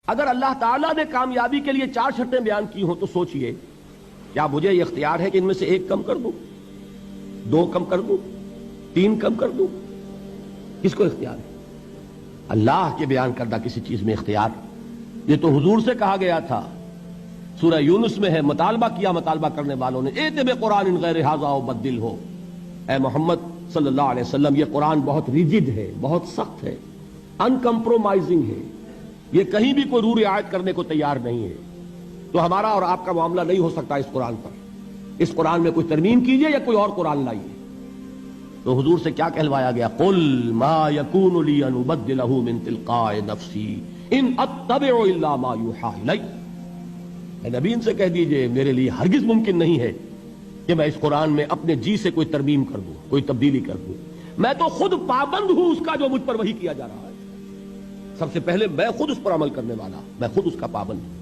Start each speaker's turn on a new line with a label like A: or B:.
A: اگر اللہ تعالیٰ نے کامیابی کے لیے 4 شرطیں بیان کی ہوں تو سوچئے کیا مجھے یہ اختیار ہے کہ ان میں سے 1 کم کر دوں، 2 کم کر دوں، 3 کم کر دوں؟ کس کو اختیار ہے؟ اللہ کے بیان کردہ کسی چیز میں اختیار؟ یہ تو حضور سے کہا گیا تھا، سورہ یونس میں ہے، مطالبہ کیا مطالبہ کرنے والوں نے، ایت بقرآن غیر ھذا وبدل ہو، اے محمد صلی اللہ علیہ وسلم یہ قرآن بہت ریجڈ ہے، بہت سخت ہے، ان کمپرومائزنگ ہے، یہ کہیں بھی کوئی رو رعایت کرنے کو تیار نہیں ہے، تو ہمارا اور آپ کا معاملہ نہیں ہو سکتا اس قرآن پر، اس قرآن میں کوئی ترمیم کیجئے یا کوئی اور قرآن لائیے۔ تو حضور سے کیا کہلوایا گیا؟ قل ما یکون لی ان ابدلہ من تلقاء نفسی ان اتبع الا ما یوحی الی، اے نبی ان سے کہہ دیجئے میرے لیے ہرگز ممکن نہیں ہے کہ میں اس قرآن میں اپنے جی سے کوئی ترمیم کر دوں، کوئی تبدیلی کر دوں، میں تو خود پابند ہوں اس کا جو مجھ پر وحی کیا جا رہا ہے، سب سے پہلے میں خود اس پر عمل کرنے والا، میں خود اس کا پابند ہوں۔